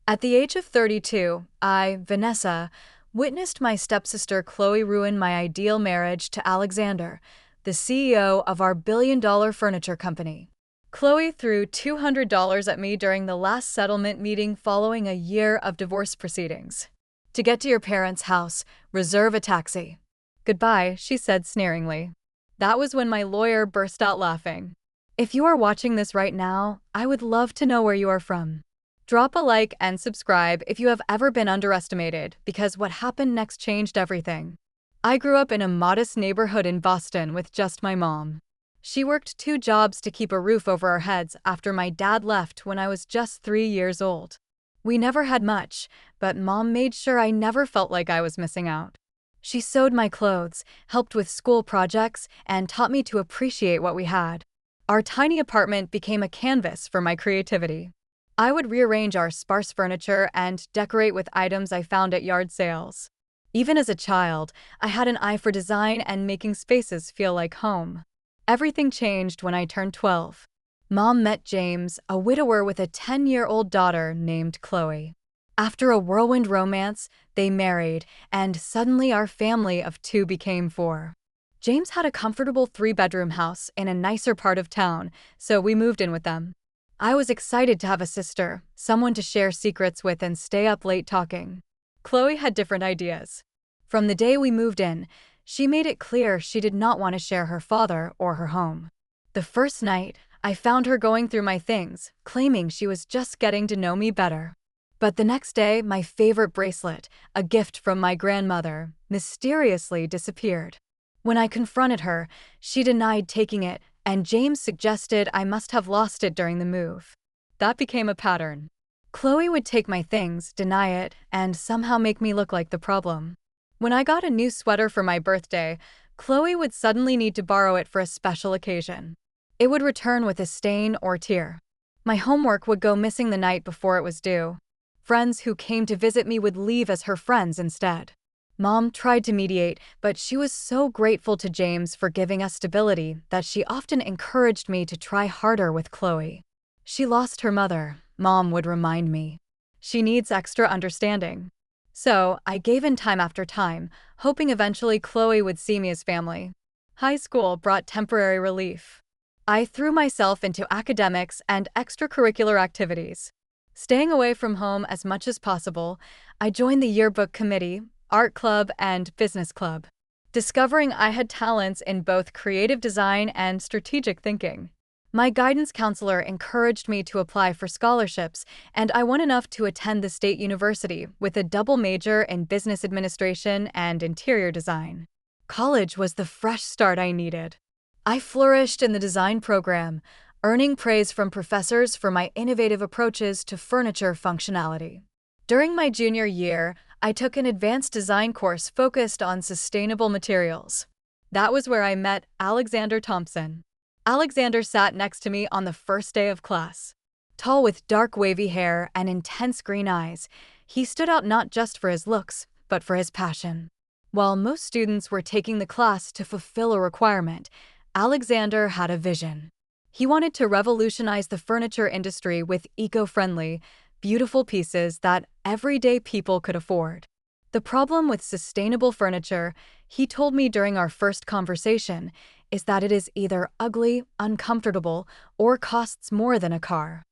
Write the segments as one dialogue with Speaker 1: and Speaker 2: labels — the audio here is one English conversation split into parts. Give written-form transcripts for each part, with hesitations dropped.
Speaker 1: At the age of 32, I, Vanessa, witnessed my stepsister Chloe ruin my ideal marriage to Alexander, the CEO of our billion-dollar furniture company. Chloe threw $200 at me during the last settlement meeting following a year of divorce proceedings. To get to your parents' house, reserve a taxi. Goodbye, she said sneeringly. That was when my lawyer burst out laughing. If you are watching this right now, I would love to know where you are from. Drop a like and subscribe if you have ever been underestimated, because what happened next changed everything. I grew up in a modest neighborhood in Boston with just my mom. She worked 2 jobs to keep a roof over our heads after my dad left when I was just 3 years old. We never had much, but Mom made sure I never felt like I was missing out. She sewed my clothes, helped with school projects, and taught me to appreciate what we had. Our tiny apartment became a canvas for my creativity. I would rearrange our sparse furniture and decorate with items I found at yard sales. Even as a child, I had an eye for design and making spaces feel like home. Everything changed when I turned 12. Mom met James, a widower with a 10-year-old daughter named Chloe. After a whirlwind romance, they married, and suddenly our family of 2 became 4. James had a comfortable 3-bedroom house in a nicer part of town, so we moved in with them. I was excited to have a sister, someone to share secrets with and stay up late talking. Chloe had different ideas. From the day we moved in, she made it clear she did not want to share her father or her home. The first night, I found her going through my things, claiming she was just getting to know me better. But the next day, my favorite bracelet, a gift from my grandmother, mysteriously disappeared. When I confronted her, she denied taking it, and James suggested I must have lost it during the move. That became a pattern. Chloe would take my things, deny it, and somehow make me look like the problem. When I got a new sweater for my birthday, Chloe would suddenly need to borrow it for a special occasion. It would return with a stain or tear. My homework would go missing the night before it was due. Friends who came to visit me would leave as her friends instead. Mom tried to mediate, but she was so grateful to James for giving us stability that she often encouraged me to try harder with Chloe. She lost her mother, Mom would remind me. She needs extra understanding. So, I gave in time after time, hoping eventually Chloe would see me as family. High school brought temporary relief. I threw myself into academics and extracurricular activities. Staying away from home as much as possible, I joined the yearbook committee, art club, and business club, discovering I had talents in both creative design and strategic thinking. My guidance counselor encouraged me to apply for scholarships, and I won enough to attend the state university with a double major in business administration and interior design. College was the fresh start I needed. I flourished in the design program, earning praise from professors for my innovative approaches to furniture functionality. During my junior year, I took an advanced design course focused on sustainable materials. That was where I met Alexander Thompson. Alexander sat next to me on the first day of class. Tall with dark wavy hair and intense green eyes, he stood out not just for his looks, but for his passion. While most students were taking the class to fulfill a requirement, Alexander had a vision. He wanted to revolutionize the furniture industry with eco-friendly, beautiful pieces that everyday people could afford. The problem with sustainable furniture, he told me during our first conversation, is that it is either ugly, uncomfortable, or costs more than a car.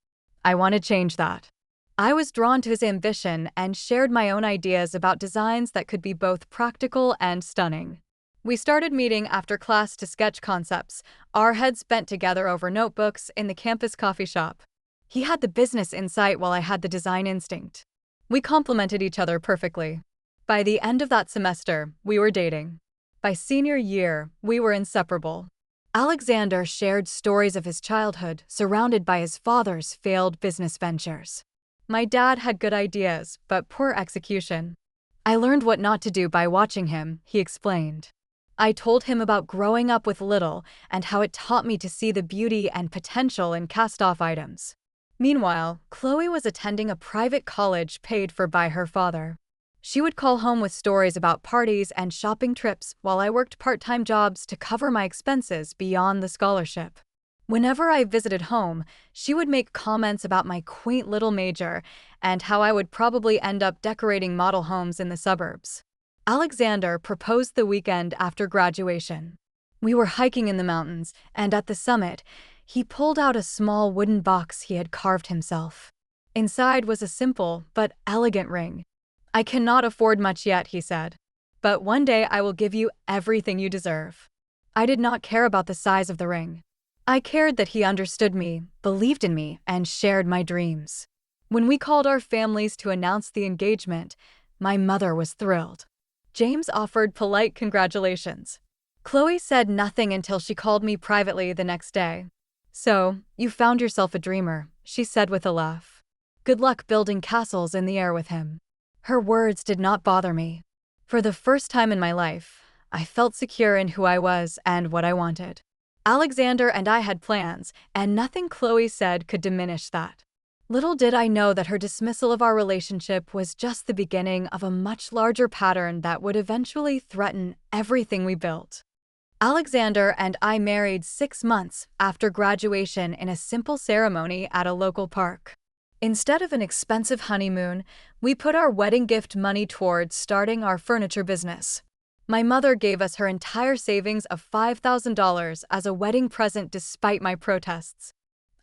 Speaker 1: I want to change that. I was drawn to his ambition and shared my own ideas about designs that could be both practical and stunning. We started meeting after class to sketch concepts, our heads bent together over notebooks in the campus coffee shop. He had the business insight while I had the design instinct. We complemented each other perfectly. By the end of that semester, we were dating. By senior year, we were inseparable. Alexander shared stories of his childhood surrounded by his father's failed business ventures. My dad had good ideas, but poor execution. I learned what not to do by watching him, he explained. I told him about growing up with little and how it taught me to see the beauty and potential in cast-off items. Meanwhile, Chloe was attending a private college paid for by her father. She would call home with stories about parties and shopping trips while I worked part-time jobs to cover my expenses beyond the scholarship. Whenever I visited home, she would make comments about my quaint little major and how I would probably end up decorating model homes in the suburbs. Alexander proposed the weekend after graduation. We were hiking in the mountains, and at the summit, he pulled out a small wooden box he had carved himself. Inside was a simple but elegant ring. "I cannot afford much yet," he said, "but one day I will give you everything you deserve." I did not care about the size of the ring. I cared that he understood me, believed in me, and shared my dreams. When we called our families to announce the engagement, my mother was thrilled. James offered polite congratulations. Chloe said nothing until she called me privately the next day. "So, you found yourself a dreamer," she said with a laugh. "Good luck building castles in the air with him." Her words did not bother me. For the first time in my life, I felt secure in who I was and what I wanted. Alexander and I had plans, and nothing Chloe said could diminish that. Little did I know that her dismissal of our relationship was just the beginning of a much larger pattern that would eventually threaten everything we built. Alexander and I married 6 months after graduation in a simple ceremony at a local park. Instead of an expensive honeymoon, we put our wedding gift money towards starting our furniture business. My mother gave us her entire savings of $5,000 as a wedding present despite my protests.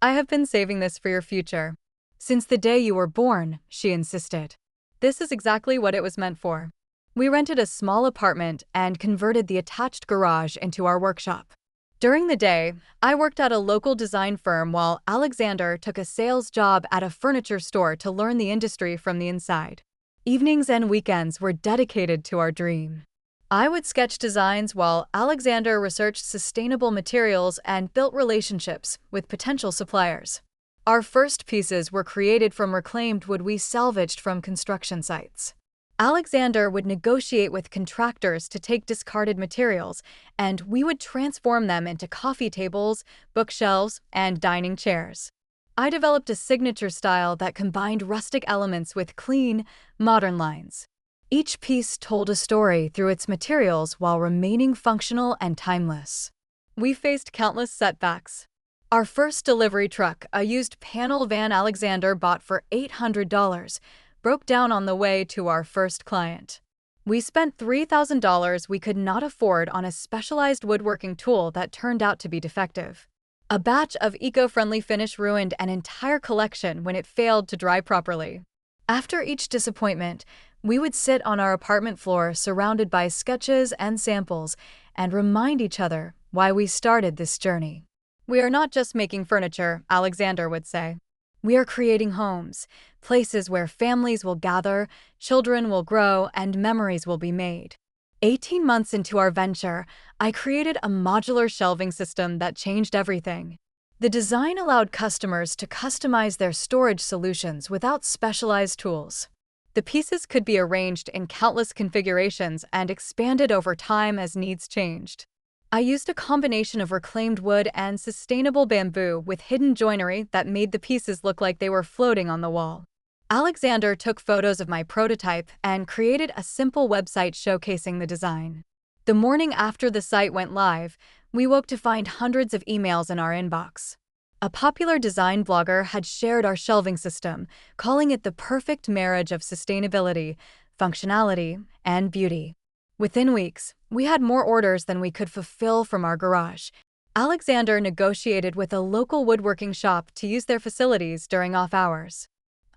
Speaker 1: "I have been saving this for your future. Since the day you were born," she insisted. This is exactly what it was meant for. We rented a small apartment and converted the attached garage into our workshop. During the day, I worked at a local design firm while Alexander took a sales job at a furniture store to learn the industry from the inside. Evenings and weekends were dedicated to our dream. I would sketch designs while Alexander researched sustainable materials and built relationships with potential suppliers. Our first pieces were created from reclaimed wood we salvaged from construction sites. Alexander would negotiate with contractors to take discarded materials, and we would transform them into coffee tables, bookshelves, and dining chairs. I developed a signature style that combined rustic elements with clean, modern lines. Each piece told a story through its materials while remaining functional and timeless. We faced countless setbacks. Our first delivery truck, a used panel van Alexander bought for $800, broke down on the way to our first client. We spent $3,000 we could not afford on a specialized woodworking tool that turned out to be defective. A batch of eco-friendly finish ruined an entire collection when it failed to dry properly. After each disappointment, we would sit on our apartment floor surrounded by sketches and samples and remind each other why we started this journey. "We are not just making furniture," Alexander would say. "We are creating homes, places where families will gather, children will grow, and memories will be made." 18 months into our venture, I created a modular shelving system that changed everything. The design allowed customers to customize their storage solutions without specialized tools. The pieces could be arranged in countless configurations and expanded over time as needs changed. I used a combination of reclaimed wood and sustainable bamboo with hidden joinery that made the pieces look like they were floating on the wall. Alexander took photos of my prototype and created a simple website showcasing the design. The morning after the site went live, we woke to find hundreds of emails in our inbox. A popular design blogger had shared our shelving system, calling it the perfect marriage of sustainability, functionality, and beauty. Within weeks, we had more orders than we could fulfill from our garage. Alexander negotiated with a local woodworking shop to use their facilities during off hours.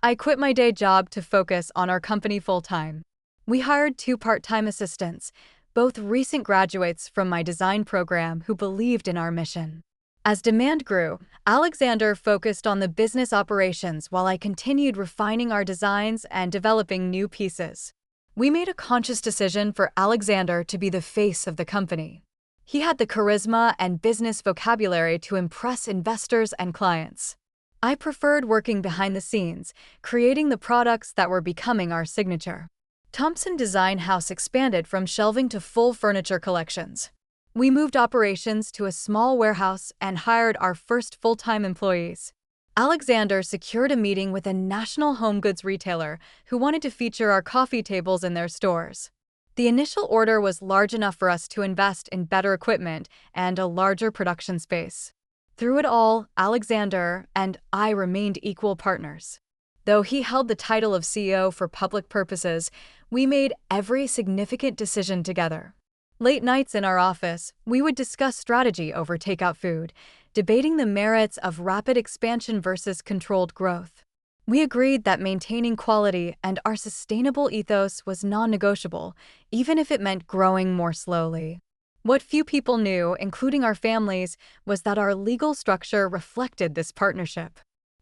Speaker 1: I quit my day job to focus on our company full-time. We hired 2 part-time assistants, both recent graduates from my design program who believed in our mission. As demand grew, Alexander focused on the business operations while I continued refining our designs and developing new pieces. We made a conscious decision for Alexander to be the face of the company. He had the charisma and business vocabulary to impress investors and clients. I preferred working behind the scenes, creating the products that were becoming our signature. Thompson Design House expanded from shelving to full furniture collections. We moved operations to a small warehouse and hired our first full-time employees. Alexander secured a meeting with a national home goods retailer who wanted to feature our coffee tables in their stores. The initial order was large enough for us to invest in better equipment and a larger production space. Through it all, Alexander and I remained equal partners. Though he held the title of CEO for public purposes, we made every significant decision together. Late nights in our office, we would discuss strategy over takeout food, debating the merits of rapid expansion versus controlled growth. We agreed that maintaining quality and our sustainable ethos was non-negotiable, even if it meant growing more slowly. What few people knew, including our families, was that our legal structure reflected this partnership.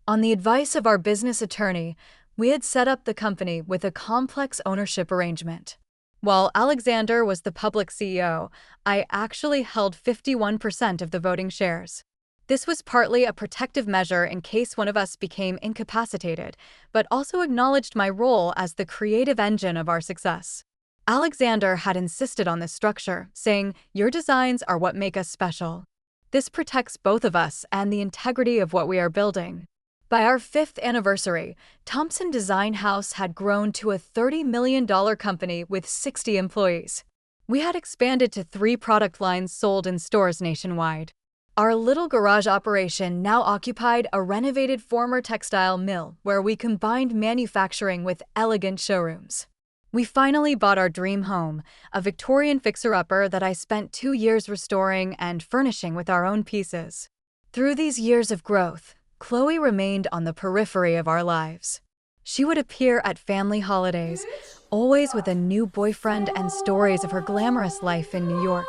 Speaker 1: On the advice of our business attorney, we had set up the company with a complex ownership arrangement. While Alexander was the public CEO, I actually held 51% of the voting shares. This was partly a protective measure in case one of us became incapacitated, but also acknowledged my role as the creative engine of our success. Alexander had insisted on this structure, saying, "Your designs are what make us special." This protects both of us and the integrity of what we are building. By our 5th anniversary, Thompson Design House had grown to a $30 million company with 60 employees. We had expanded to 3 product lines sold in stores nationwide. Our little garage operation now occupied a renovated former textile mill where we combined manufacturing with elegant showrooms. We finally bought our dream home, a Victorian fixer-upper that I spent 2 years restoring and furnishing with our own pieces. Through these years of growth, Chloe remained on the periphery of our lives. She would appear at family holidays, always with a new boyfriend and stories of her glamorous life in New York,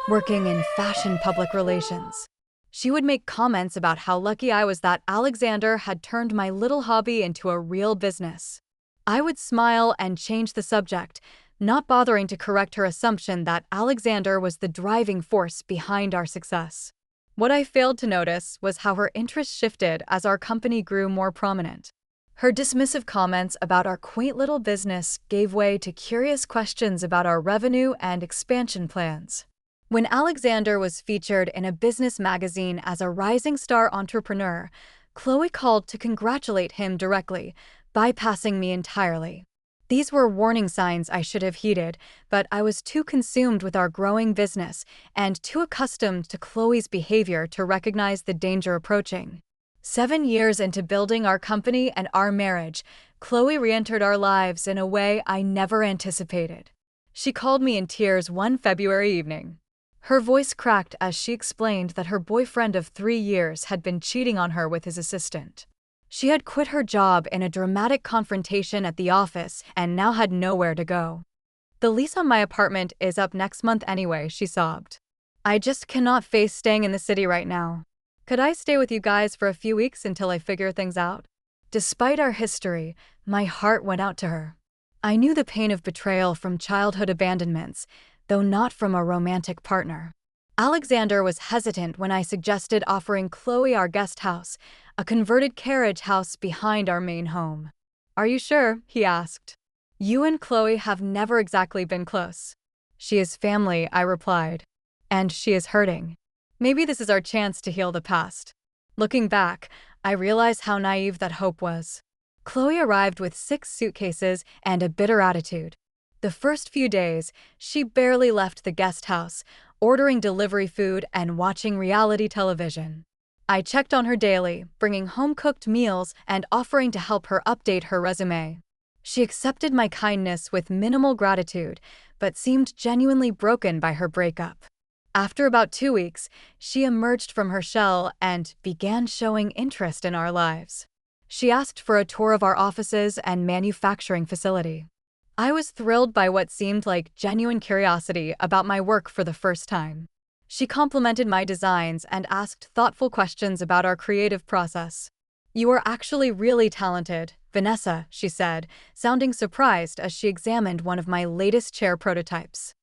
Speaker 1: working in fashion public relations. She would make comments about how lucky I was that Alexander had turned my little hobby into a real business. I would smile and change the subject, not bothering to correct her assumption that Alexander was the driving force behind our success. What I failed to notice was how her interest shifted as our company grew more prominent. Her dismissive comments about our quaint little business gave way to curious questions about our revenue and expansion plans. When Alexander was featured in a business magazine as a rising star entrepreneur, Chloe called to congratulate him directly, bypassing me entirely. These were warning signs I should have heeded, but I was too consumed with our growing business and too accustomed to Chloe's behavior to recognize the danger approaching. 7 years into building our company and our marriage, Chloe re-entered our lives in a way I never anticipated. She called me in tears one February evening. Her voice cracked as she explained that her boyfriend of 3 years had been cheating on her with his assistant. She had quit her job in a dramatic confrontation at the office and now had nowhere to go. "The lease on my apartment is up next month anyway," she sobbed. "I just cannot face staying in the city right now. Could I stay with you guys for a few weeks until I figure things out?" Despite our history, my heart went out to her. I knew the pain of betrayal from childhood abandonments, though not from a romantic partner. Alexander was hesitant when I suggested offering Chloe our guest house, a converted carriage house behind our main home. "Are you sure?" he asked. "You and Chloe have never exactly been close." "She is family," I replied. "And she is hurting. Maybe this is our chance to heal the past." Looking back, I realize how naive that hope was. Chloe arrived with 6 suitcases and a bitter attitude. The first few days, she barely left the guest house, ordering delivery food and watching reality television. I checked on her daily, bringing home-cooked meals and offering to help her update her resume. She accepted my kindness with minimal gratitude, but seemed genuinely broken by her breakup. After about 2 weeks, she emerged from her shell and began showing interest in our lives. She asked for a tour of our offices and manufacturing facility. I was thrilled by what seemed like genuine curiosity about my work for the first time. She complimented my designs and asked thoughtful questions about our creative process. "You are actually really talented, Vanessa," she said, sounding surprised as she examined one of my latest chair prototypes.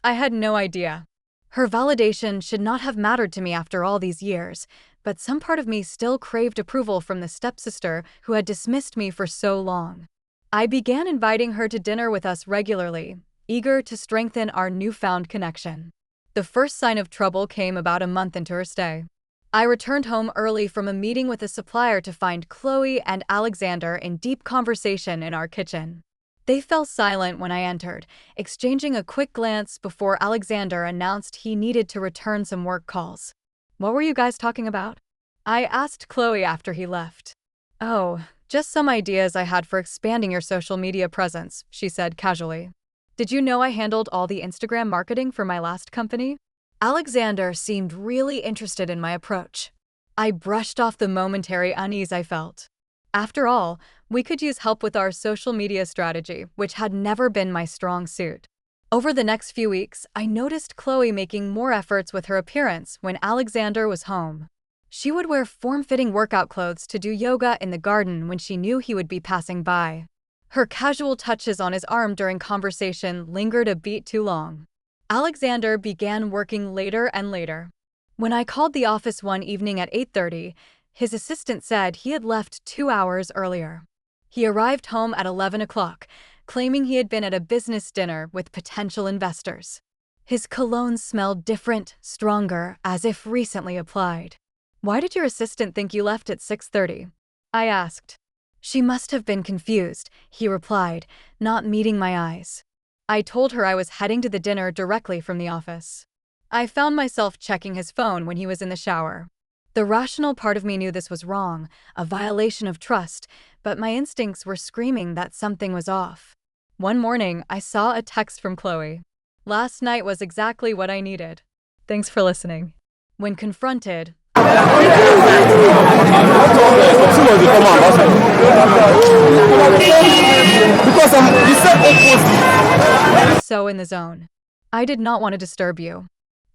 Speaker 1: I had no idea. Her validation should not have mattered to me after all these years, but some part of me still craved approval from the stepsister who had dismissed me for so long. I began inviting her to dinner with us regularly, eager to strengthen our newfound connection. The first sign of trouble came about a month into her stay. I returned home early from a meeting with a supplier to find Chloe and Alexander in deep conversation in our kitchen. They fell silent when I entered, exchanging a quick glance before Alexander announced he needed to return some work calls. "What were you guys talking about?" I asked Chloe after he left. Oh, just some ideas I had for expanding your social media presence, she said casually. Did you know I handled all the Instagram marketing for my last company? Alexander seemed really interested in my approach. I brushed off the momentary unease I felt. After all, we could use help with our social media strategy, which had never been my strong suit. Over the next few weeks, I noticed Chloe making more efforts with her appearance when Alexander was home. She would wear form-fitting workout clothes to do yoga in the garden when she knew he would be passing by. Her casual touches on his arm during conversation lingered a beat too long. Alexander began working later and later. When I called the office one evening at 8:30, his assistant said he had left 2 hours earlier. He arrived home at 11 o'clock, claiming he had been at a business dinner with potential investors. His cologne smelled different, stronger, as if recently applied. Why did your assistant think you left at 6:30? I asked. She must have been confused, he replied, not meeting my eyes. I told her I was heading to the dinner directly from the office. I found myself checking his phone when he was in the shower. The rational part of me knew this was wrong, a violation of trust, but my instincts were screaming that something was off. One morning, I saw a text from Chloe. Last night was exactly what I needed. Thanks for listening. When confronted, so in the zone. I did not want to disturb you.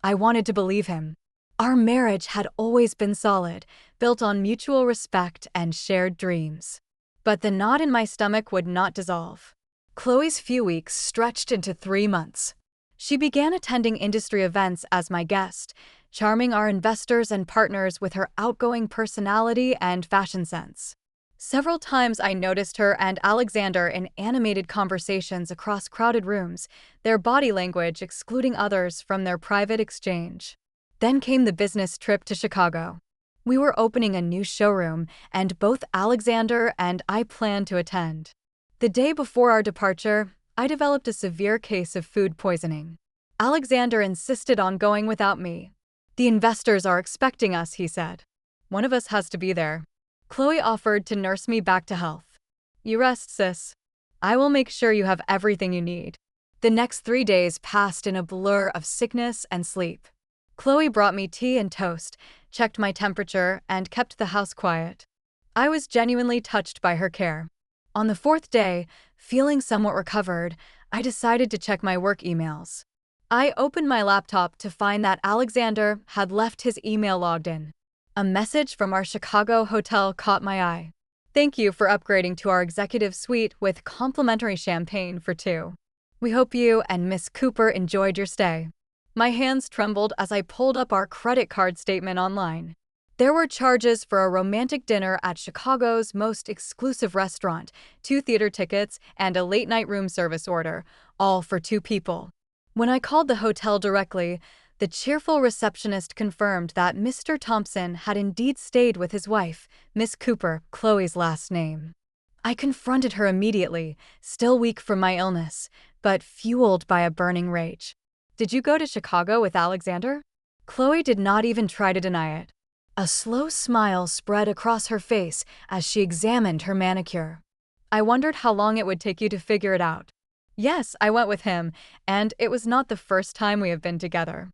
Speaker 1: I wanted to believe him. Our marriage had always been solid, built on mutual respect and shared dreams. But the knot in my stomach would not dissolve. Chloe's few weeks stretched into 3 months. She began attending industry events as my guest, charming our investors and partners with her outgoing personality and fashion sense. Several times I noticed her and Alexander in animated conversations across crowded rooms, their body language excluding others from their private exchange. Then came the business trip to Chicago. We were opening a new showroom, and both Alexander and I planned to attend. The day before our departure, I developed a severe case of food poisoning. Alexander insisted on going without me. The investors are expecting us, he said. One of us has to be there. Chloe offered to nurse me back to health. You rest, sis. I will make sure you have everything you need. The next 3 days passed in a blur of sickness and sleep. Chloe brought me tea and toast, checked my temperature, and kept the house quiet. I was genuinely touched by her care. On the 4th day, feeling somewhat recovered, I decided to check my work emails. I opened my laptop to find that Alexander had left his email logged in. A message from our Chicago hotel caught my eye. Thank you for upgrading to our executive suite with complimentary champagne for 2. We hope you and Miss Cooper enjoyed your stay. My hands trembled as I pulled up our credit card statement online. There were charges for a romantic dinner at Chicago's most exclusive restaurant, 2 theater tickets, and a late-night room service order, all for 2 people. When I called the hotel directly, the cheerful receptionist confirmed that Mr. Thompson had indeed stayed with his wife, Miss Cooper, Chloe's last name. I confronted her immediately, still weak from my illness, but fueled by a burning rage. Did you go to Chicago with Alexander? Chloe did not even try to deny it. A slow smile spread across her face as she examined her manicure. I wondered how long it would take you to figure it out. Yes, I went with him, and it was not the first time we have been together.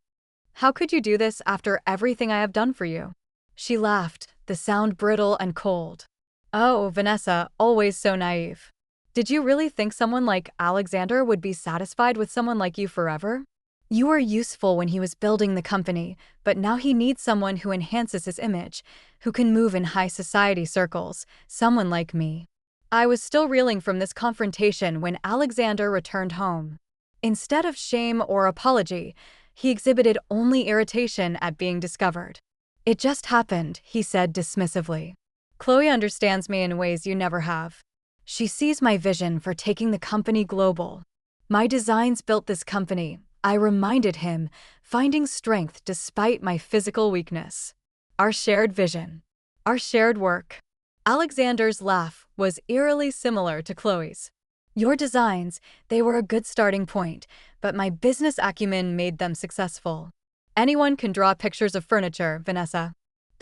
Speaker 1: How could you do this after everything I have done for you? She laughed, the sound brittle and cold. Oh, Vanessa, always so naive. Did you really think someone like Alexander would be satisfied with someone like you forever? You were useful when he was building the company, but now he needs someone who enhances his image, who can move in high society circles, someone like me. I was still reeling from this confrontation when Alexander returned home. Instead of shame or apology, he exhibited only irritation at being discovered. It just happened, he said dismissively. Chloe understands me in ways you never have. She sees my vision for taking the company global. My designs built this company, I reminded him, finding strength despite my physical weakness. Our shared vision. Our shared work. Alexander's laugh was eerily similar to Chloe's. Your designs, they were a good starting point, but my business acumen made them successful. Anyone can draw pictures of furniture, Vanessa.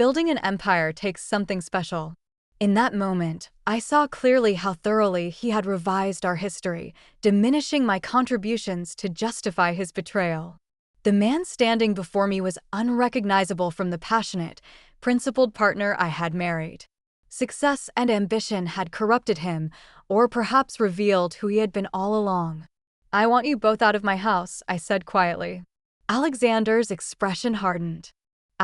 Speaker 1: Building an empire takes something special. In that moment, I saw clearly how thoroughly he had revised our history, diminishing my contributions to justify his betrayal. The man standing before me was unrecognizable from the passionate, principled partner I had married. Success and ambition had corrupted him, or perhaps revealed who he had been all along. "I want you both out of my house," I said quietly. Alexander's expression hardened.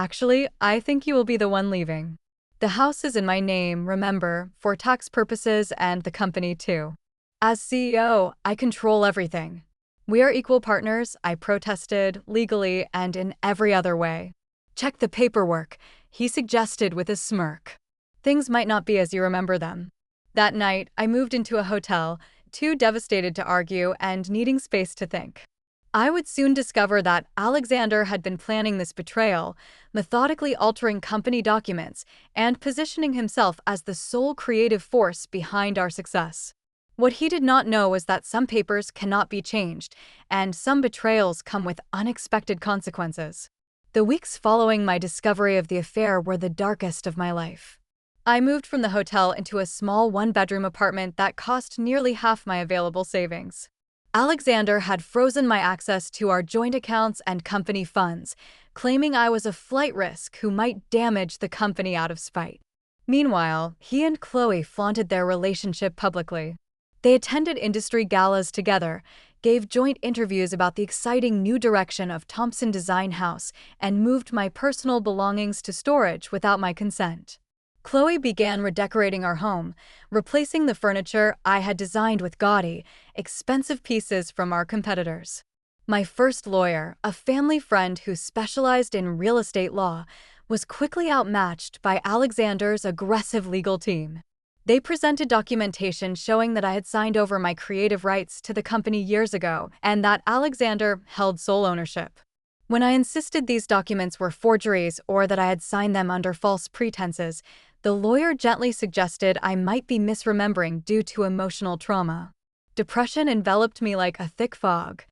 Speaker 1: "Actually, I think you will be the one leaving. The house is in my name, remember, for tax purposes and the company too. As CEO, I control everything. We are equal partners," I protested, legally and in every other way. "Check the paperwork," he suggested with a smirk. "Things might not be as you remember them." That night, I moved into a hotel, too devastated to argue and needing space to think. I would soon discover that Alexander had been planning this betrayal, methodically altering company documents and positioning himself as the sole creative force behind our success. What he did not know was that some papers cannot be changed, and some betrayals come with unexpected consequences. The weeks following my discovery of the affair were the darkest of my life. I moved from the hotel into a small one-bedroom apartment that cost nearly half my available savings. Alexander had frozen my access to our joint accounts and company funds, claiming I was a flight risk who might damage the company out of spite. Meanwhile, he and Chloe flaunted their relationship publicly. They attended industry galas together, gave joint interviews about the exciting new direction of Thompson Design House, and moved my personal belongings to storage without my consent. Chloe began redecorating our home, replacing the furniture I had designed with gaudy, expensive pieces from our competitors. My first lawyer, a family friend who specialized in real estate law, was quickly outmatched by Alexander's aggressive legal team. They presented documentation showing that I had signed over my creative rights to the company years ago and that Alexander held sole ownership. When I insisted these documents were forgeries or that I had signed them under false pretenses, the lawyer gently suggested I might be misremembering due to emotional trauma. Depression enveloped me like a thick fog.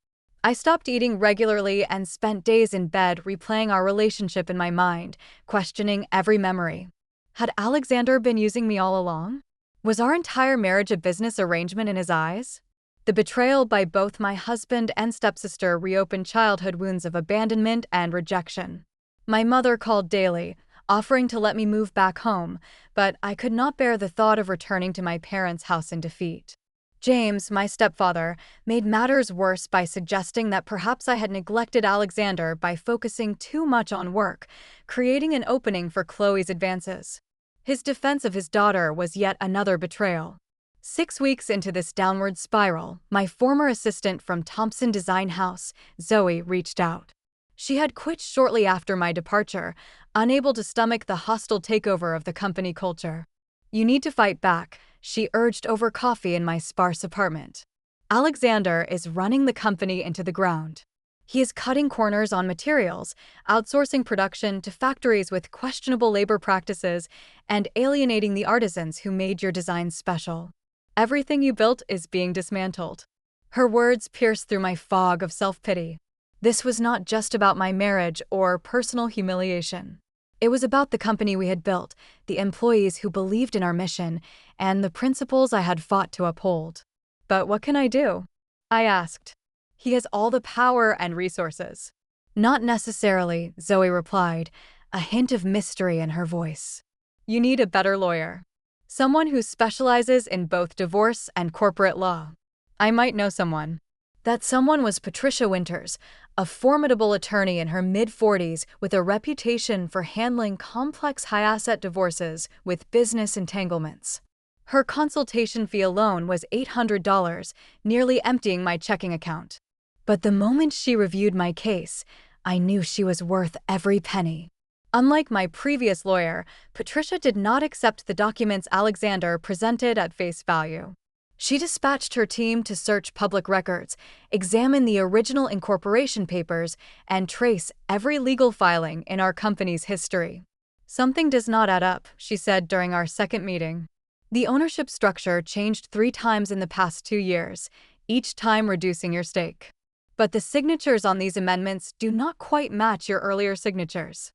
Speaker 1: I stopped eating regularly and spent days in bed replaying our relationship in my mind, questioning every memory. Had Alexander been using me all along? Was our entire marriage a business arrangement in his eyes? The betrayal by both my husband and stepsister reopened childhood wounds of abandonment and rejection. My mother called daily, offering to let me move back home, but I could not bear the thought of returning to my parents' house in defeat. James, my stepfather, made matters worse by suggesting that perhaps I had neglected Alexander by focusing too much on work, creating an opening for Chloe's advances. His defense of his daughter was yet another betrayal. 6 weeks into this downward spiral, my former assistant from Thompson Design House, Zoe, reached out. She had quit shortly after my departure, unable to stomach the hostile takeover of the company culture. "You need to fight back," she urged over coffee in my sparse apartment. "Alexander is running the company into the ground. He is cutting corners on materials, outsourcing production to factories with questionable labor practices, and alienating the artisans who made your designs special. Everything you built is being dismantled." Her words pierced through my fog of self-pity. This was not just about my marriage or personal humiliation. It was about the company we had built, the employees who believed in our mission, and the principles I had fought to uphold. "But what can I do?" I asked. "He has all the power and resources." "Not necessarily," Zoe replied, a hint of mystery in her voice. "You need a better lawyer. Someone who specializes in both divorce and corporate law." I might know someone. That someone was Patricia Winters, a formidable attorney in her mid-40s with a reputation for handling complex high-asset divorces with business entanglements. Her consultation fee alone was $800, nearly emptying my checking account. But the moment she reviewed my case, I knew she was worth every penny. Unlike my previous lawyer, Patricia did not accept the documents Alexander presented at face value. She dispatched her team to search public records, examine the original incorporation papers, and trace every legal filing in our company's history. "Something does not add up," she said during our second meeting. "The ownership structure changed 3 times in the past 2 years, each time reducing your stake. But the signatures on these amendments do not quite match your earlier signatures."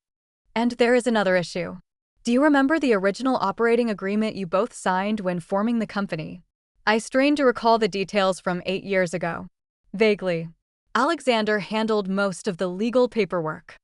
Speaker 1: And there is another issue. Do you remember the original operating agreement you both signed when forming the company? I strained to recall the details from 8 years ago. Vaguely. Alexander handled most of the legal paperwork.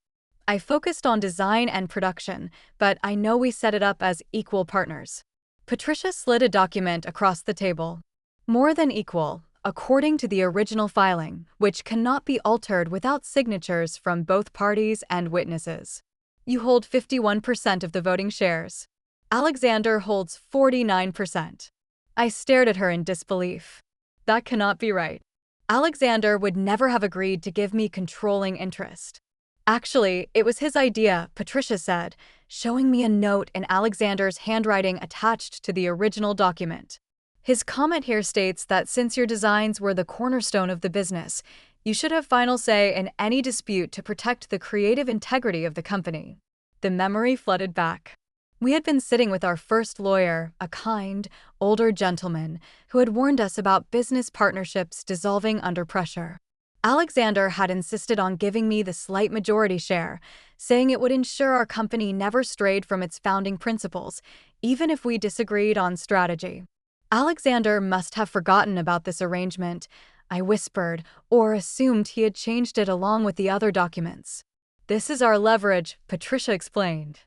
Speaker 1: I focused on design and production, but I know we set it up as equal partners. Patricia slid a document across the table. More than equal, according to the original filing, which cannot be altered without signatures from both parties and witnesses. You hold 51% of the voting shares. Alexander holds 49%. I stared at her in disbelief. That cannot be right. Alexander would never have agreed to give me controlling interest. Actually, it was his idea, Patricia said, showing me a note in Alexander's handwriting attached to the original document. His comment here states that since your designs were the cornerstone of the business, you should have final say in any dispute to protect the creative integrity of the company. The memory flooded back. We had been sitting with our first lawyer, a kind, older gentleman, who had warned us about business partnerships dissolving under pressure. Alexander had insisted on giving me the slight majority share, saying it would ensure our company never strayed from its founding principles, even if we disagreed on strategy. Alexander must have forgotten about this arrangement, I whispered, or assumed he had changed it along with the other documents. This is our leverage, Patricia explained.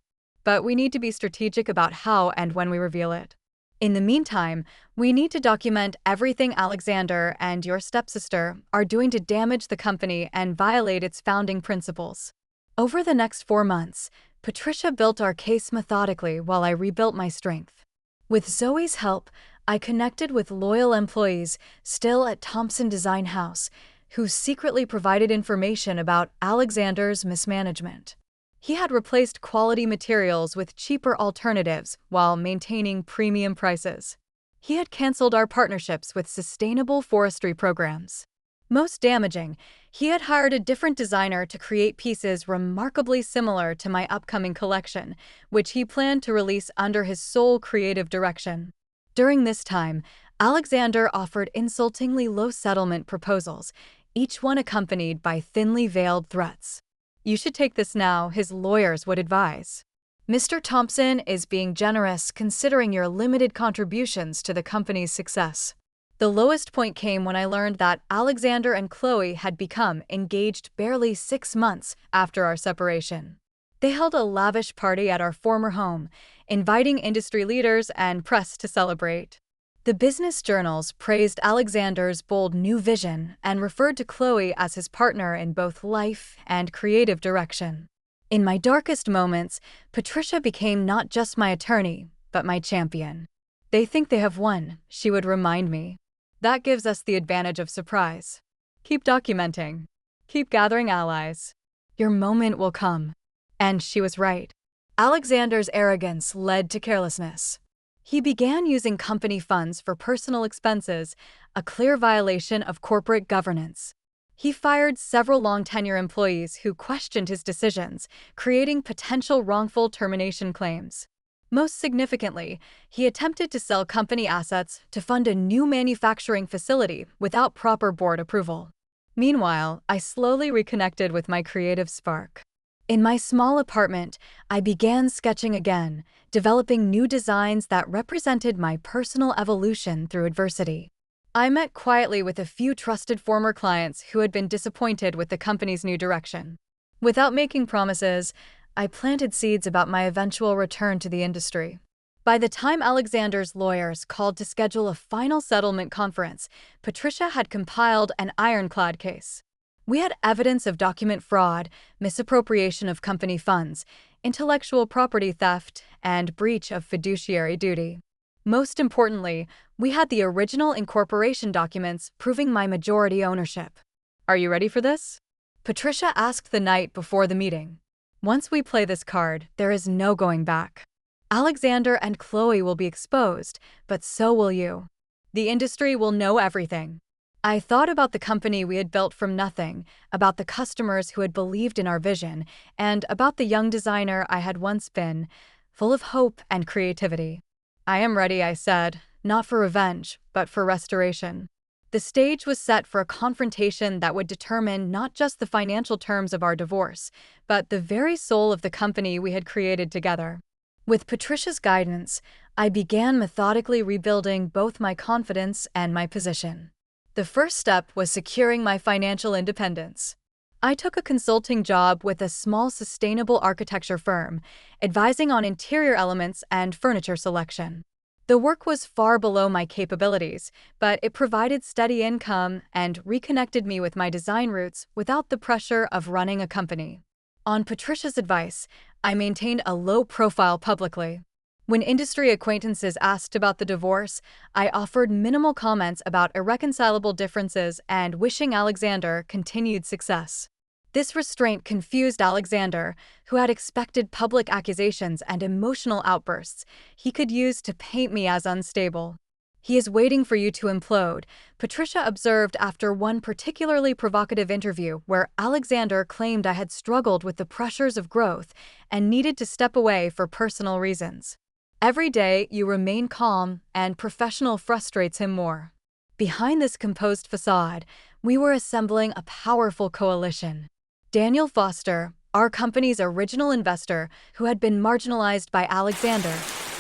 Speaker 1: But we need to be strategic about how and when we reveal it. In the meantime, we need to document everything Alexander and your stepsister are doing to damage the company and violate its founding principles. Over the next 4 months, Patricia built our case methodically while I rebuilt my strength. With Zoe's help, I connected with loyal employees still at Thompson Design House, who secretly provided information about Alexander's mismanagement. He had replaced quality materials with cheaper alternatives while maintaining premium prices. He had canceled our partnerships with sustainable forestry programs. Most damaging, he had hired a different designer to create pieces remarkably similar to my upcoming collection, which he planned to release under his sole creative direction. During this time, Alexander offered insultingly low settlement proposals, each one accompanied by thinly veiled threats. You should take this now, his lawyers would advise. Mr. Thompson is being generous considering your limited contributions to the company's success. The lowest point came when I learned that Alexander and Chloe had become engaged barely 6 months after our separation. They held a lavish party at our former home, inviting industry leaders and press to celebrate. The business journals praised Alexander's bold new vision and referred to Chloe as his partner in both life and creative direction. In my darkest moments, Patricia became not just my attorney, but my champion. They think they have won, she would remind me. That gives us the advantage of surprise. Keep documenting. Keep gathering allies. Your moment will come. And she was right. Alexander's arrogance led to carelessness. He began using company funds for personal expenses, a clear violation of corporate governance. He fired several long-tenure employees who questioned his decisions, creating potential wrongful termination claims. Most significantly, he attempted to sell company assets to fund a new manufacturing facility without proper board approval. Meanwhile, I slowly reconnected with my creative spark. In my small apartment, I began sketching again, developing new designs that represented my personal evolution through adversity. I met quietly with a few trusted former clients who had been disappointed with the company's new direction. Without making promises, I planted seeds about my eventual return to the industry. By the time Alexander's lawyers called to schedule a final settlement conference, Patricia had compiled an ironclad case. We had evidence of document fraud, misappropriation of company funds, intellectual property theft, and breach of fiduciary duty. Most importantly, we had the original incorporation documents proving my majority ownership. Are you ready for this? Patricia asked the night before the meeting. Once we play this card, there is no going back. Alexander and Chloe will be exposed, but so will you. The industry will know everything. I thought about the company we had built from nothing, about the customers who had believed in our vision, and about the young designer I had once been, full of hope and creativity. I am ready, I said, not for revenge, but for restoration. The stage was set for a confrontation that would determine not just the financial terms of our divorce, but the very soul of the company we had created together. With Patricia's guidance, I began methodically rebuilding both my confidence and my position. The first step was securing my financial independence. I took a consulting job with a small sustainable architecture firm, advising on interior elements and furniture selection. The work was far below my capabilities, but it provided steady income and reconnected me with my design roots without the pressure of running a company. On Patricia's advice, I maintained a low profile publicly. When industry acquaintances asked about the divorce, I offered minimal comments about irreconcilable differences and wishing Alexander continued success. This restraint confused Alexander, who had expected public accusations and emotional outbursts he could use to paint me as unstable. "He is waiting for you to implode," Patricia observed after one particularly provocative interview where Alexander claimed I had struggled with the pressures of growth and needed to step away for personal reasons. "Every day you remain calm, and professional frustrates him more." Behind this composed facade, we were assembling a powerful coalition. Daniel Foster, our company's original investor who had been marginalized by Alexander,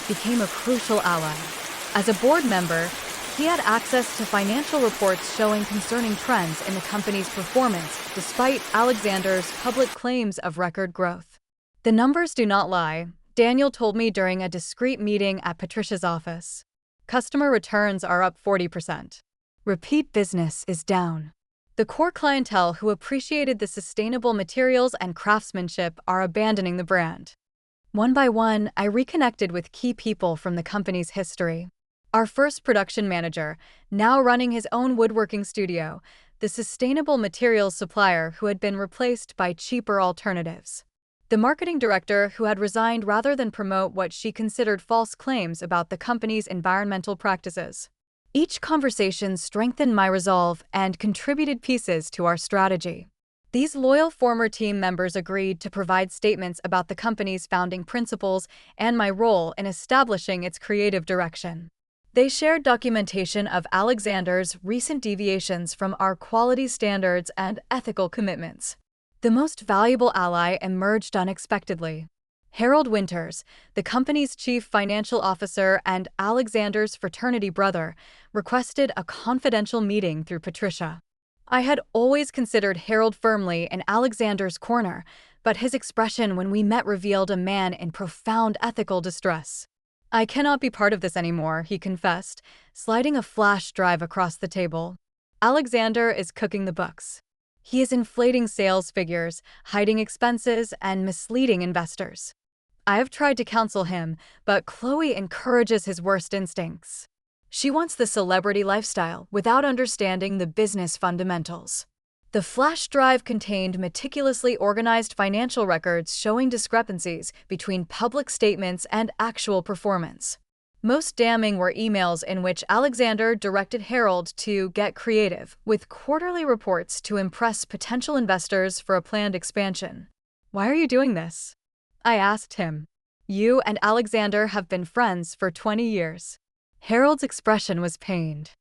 Speaker 1: became a crucial ally. As a board member, he had access to financial reports showing concerning trends in the company's performance despite Alexander's public claims of record growth. "The numbers do not lie," Daniel told me during a discreet meeting at Patricia's office. "Customer returns are up 40%. Repeat business is down. The core clientele who appreciated the sustainable materials and craftsmanship are abandoning the brand." One by one, I reconnected with key people from the company's history. Our first production manager, now running his own woodworking studio, the sustainable materials supplier who had been replaced by cheaper alternatives. The marketing director who had resigned rather than promote what she considered false claims about the company's environmental practices. Each conversation strengthened my resolve and contributed pieces to our strategy. These loyal former team members agreed to provide statements about the company's founding principles and my role in establishing its creative direction. They shared documentation of Alexander's recent deviations from our quality standards and ethical commitments. The most valuable ally emerged unexpectedly. Harold Winters, the company's chief financial officer and Alexander's fraternity brother, requested a confidential meeting through Patricia. I had always considered Harold firmly in Alexander's corner, but his expression when we met revealed a man in profound ethical distress. "I cannot be part of this anymore," he confessed, sliding a flash drive across the table. "Alexander is cooking the books. He is inflating sales figures, hiding expenses, and misleading investors. I have tried to counsel him, but Chloe encourages his worst instincts. She wants the celebrity lifestyle without understanding the business fundamentals." The flash drive contained meticulously organized financial records showing discrepancies between public statements and actual performance. Most damning were emails in which Alexander directed Harold to get creative with quarterly reports to impress potential investors for a planned expansion. "Why are you doing this?" I asked him. "You and Alexander have been friends for 20 years. Harold's expression was pained.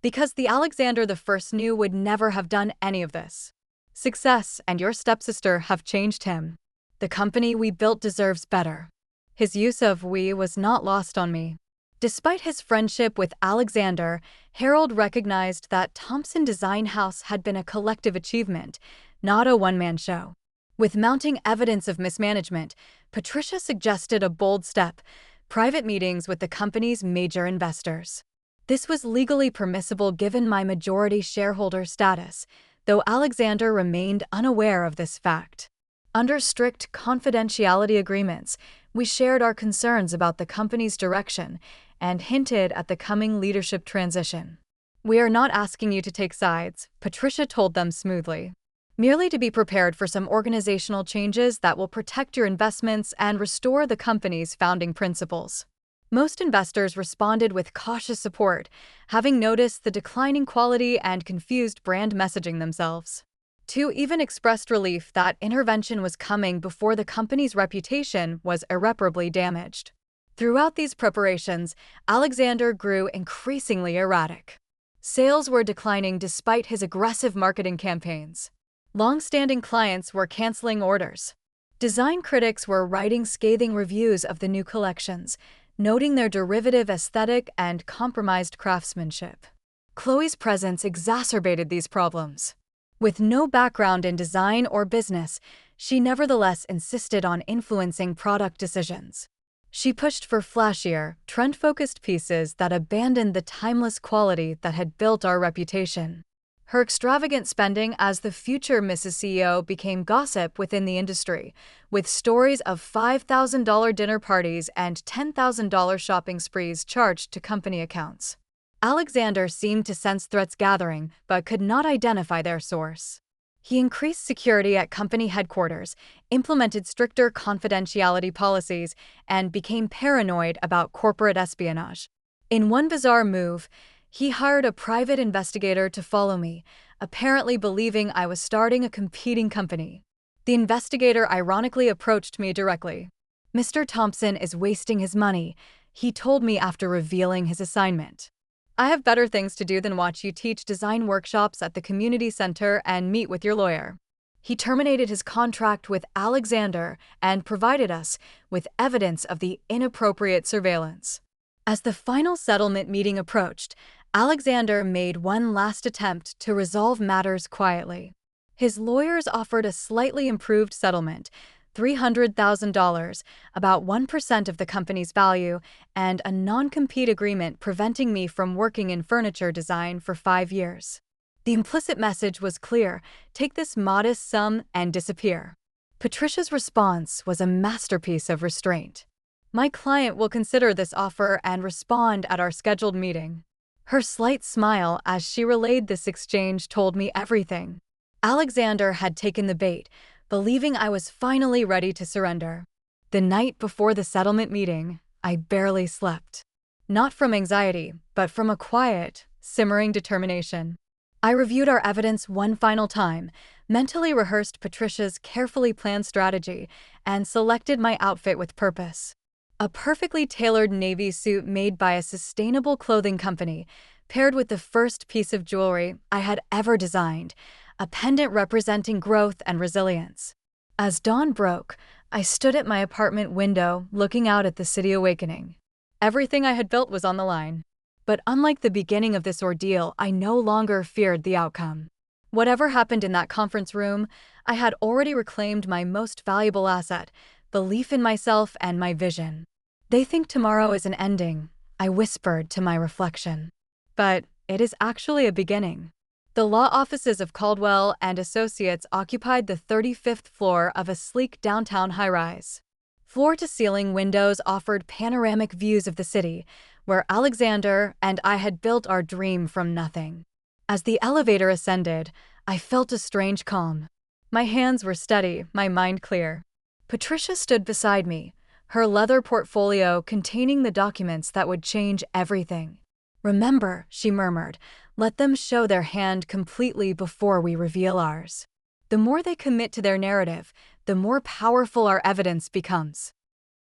Speaker 1: "Because the Alexander the First knew would never have done any of this. Success and your stepsister have changed him. The company we built deserves better." His use of "we" was not lost on me. Despite his friendship with Alexander, Harold recognized that Thompson Design House had been a collective achievement, not a one-man show. With mounting evidence of mismanagement, Patricia suggested a bold step: private meetings with the company's major investors. This was legally permissible given my majority shareholder status, though Alexander remained unaware of this fact. Under strict confidentiality agreements, we shared our concerns about the company's direction and hinted at the coming leadership transition. "We are not asking you to take sides," Patricia told them smoothly. "Merely to be prepared for some organizational changes that will protect your investments and restore the company's founding principles." Most investors responded with cautious support, having noticed the declining quality and confused brand messaging themselves. Two even expressed relief that intervention was coming before the company's reputation was irreparably damaged. Throughout these preparations, Alexander grew increasingly erratic. Sales were declining despite his aggressive marketing campaigns. Long-standing clients were canceling orders. Design critics were writing scathing reviews of the new collections, noting their derivative aesthetic and compromised craftsmanship. Chloe's presence exacerbated these problems. With no background in design or business, she nevertheless insisted on influencing product decisions. She pushed for flashier, trend-focused pieces that abandoned the timeless quality that had built our reputation. Her extravagant spending as the future Mrs. CEO became gossip within the industry, with stories of $5,000 dinner parties and $10,000 shopping sprees charged to company accounts. Alexander seemed to sense threats gathering, but could not identify their source. He increased security at company headquarters, implemented stricter confidentiality policies, and became paranoid about corporate espionage. In one bizarre move, he hired a private investigator to follow me, apparently believing I was starting a competing company. The investigator ironically approached me directly. "Mr. Thompson is wasting his money," he told me after revealing his assignment. "I have better things to do than watch you teach design workshops at the community center and meet with your lawyer." He terminated his contract with Alexander and provided us with evidence of the inappropriate surveillance. As the final settlement meeting approached, Alexander made one last attempt to resolve matters quietly. His lawyers offered a slightly improved settlement, $300,000, about 1% of the company's value, and a non-compete agreement preventing me from working in furniture design for 5 years. The implicit message was clear: take this modest sum and disappear. Patricia's response was a masterpiece of restraint. "My client will consider this offer and respond at our scheduled meeting." Her slight smile as she relayed this exchange told me everything. Alexander had taken the bait, believing I was finally ready to surrender. The night before the settlement meeting, I barely slept. Not from anxiety, but from a quiet, simmering determination. I reviewed our evidence one final time, mentally rehearsed Patricia's carefully planned strategy, and selected my outfit with purpose. A perfectly tailored navy suit made by a sustainable clothing company, paired with the first piece of jewelry I had ever designed, a pendant representing growth and resilience. As dawn broke, I stood at my apartment window looking out at the city awakening. Everything I had built was on the line. But unlike the beginning of this ordeal, I no longer feared the outcome. Whatever happened in that conference room, I had already reclaimed my most valuable asset: belief in myself and my vision. "They think tomorrow is an ending," I whispered to my reflection. But it is actually a beginning. The law offices of Caldwell and Associates occupied the 35th floor of a sleek downtown high-rise. Floor-to-ceiling windows offered panoramic views of the city, where Alexander and I had built our dream from nothing. As the elevator ascended, I felt a strange calm. My hands were steady, my mind clear. Patricia stood beside me, her leather portfolio containing the documents that would change everything. "Remember," she murmured, "let them show their hand completely before we reveal ours. The more they commit to their narrative, the more powerful our evidence becomes."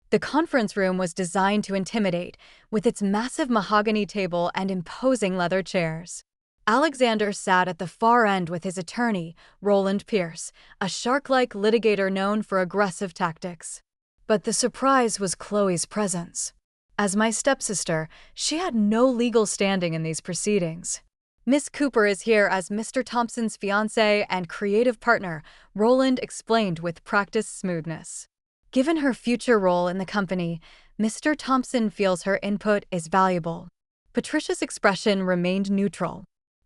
Speaker 1: The conference room was designed to intimidate, with its massive mahogany table and imposing leather chairs. Alexander sat at the far end with his attorney, Roland Pierce, a shark-like litigator known for aggressive tactics. But the surprise was Chloe's presence. As my stepsister, she had no legal standing in these proceedings. "Miss Cooper is here as Mr. Thompson's fiancée and creative partner," Roland explained with practiced smoothness. Given her future role in the company, Mr. Thompson feels her input is valuable. Patricia's expression remained neutral.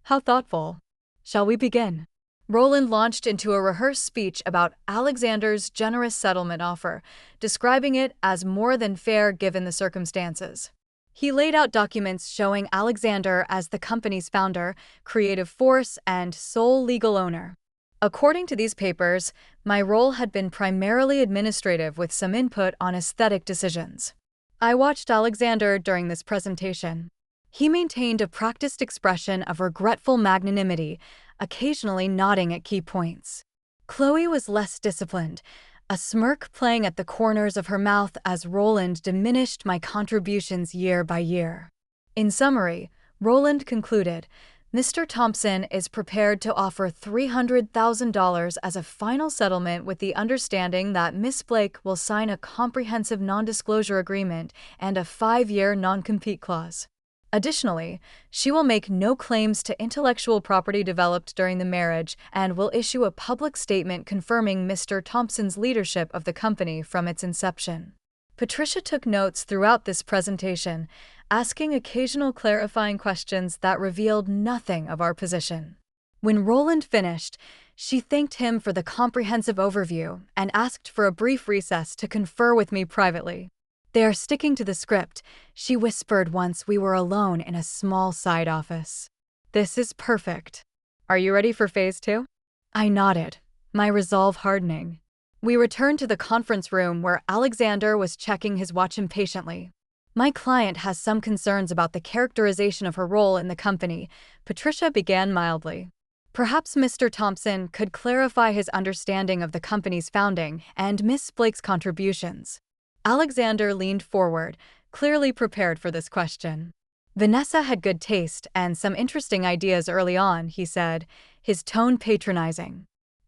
Speaker 1: "How thoughtful. Shall we begin?" Roland launched into a rehearsed speech about Alexander's generous settlement offer, describing it as more than fair given the circumstances. He laid out documents showing Alexander as the company's founder, creative force, and sole legal owner. According to these papers, my role had been primarily administrative with some input on aesthetic decisions. I watched Alexander during this presentation. He maintained a practiced expression of regretful magnanimity, occasionally nodding at key points. Chloe was less disciplined, a smirk playing at the corners of her mouth as Roland diminished my contributions year by year. In summary, Roland concluded, Mr. Thompson is prepared to offer $300,000 as a final settlement with the understanding that Miss Blake will sign a comprehensive non-disclosure agreement and a 5-year non-compete clause. Additionally, she will make no claims to intellectual property developed during the marriage and will issue a public statement confirming Mr. Thompson's leadership of the company from its inception. Patricia took notes throughout this presentation, asking occasional clarifying questions that revealed nothing of our position. When Roland finished, she thanked him for the comprehensive overview and asked for a brief recess to confer with me privately. "They are sticking to the script," she whispered once we were alone in a small side office. "This is perfect. Are you ready for phase 2? I nodded, my resolve hardening. We returned to the conference room where Alexander was checking his watch impatiently. "My client has some concerns about the characterization of her role in the company," Patricia began mildly. "Perhaps Mr. Thompson could clarify his understanding of the company's founding and Miss Blake's contributions." Alexander leaned forward, clearly prepared for this question. "Vanessa had good taste and some interesting ideas early on," he said, his tone patronizing.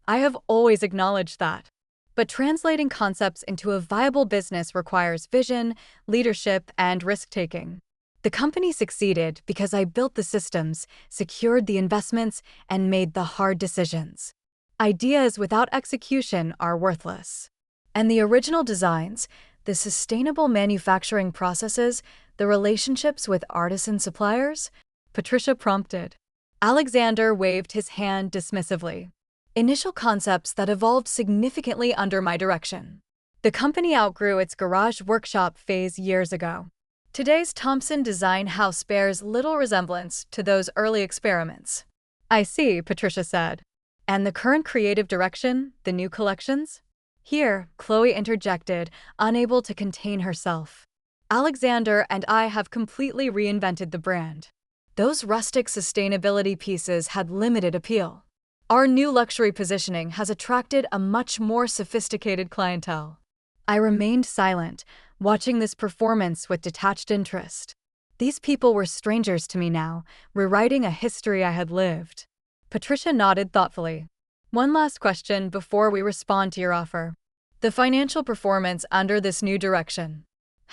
Speaker 1: "I have always acknowledged that. But translating concepts into a viable business requires vision, leadership, and risk-taking. The company succeeded because I built the systems, secured the investments, and made the hard decisions. Ideas without execution are worthless. And the original designs, the sustainable manufacturing processes, the relationships with artisan suppliers?" Patricia prompted. Alexander waved his hand dismissively. "Initial concepts that evolved significantly under my direction. The company outgrew its garage workshop phase years ago. Today's Thompson design house bears little resemblance to those early experiments." "I see," Patricia said. "And the current creative direction, the new collections?" Here, Chloe interjected, unable to contain herself. "Alexander and I have completely reinvented the brand. Those rustic sustainability pieces had limited appeal. Our new luxury positioning has attracted a much more sophisticated clientele." I remained silent, watching this performance with detached interest. These people were strangers to me now, rewriting a history I had lived. Patricia nodded thoughtfully. "One last question before we respond to your offer. The financial performance under this new direction.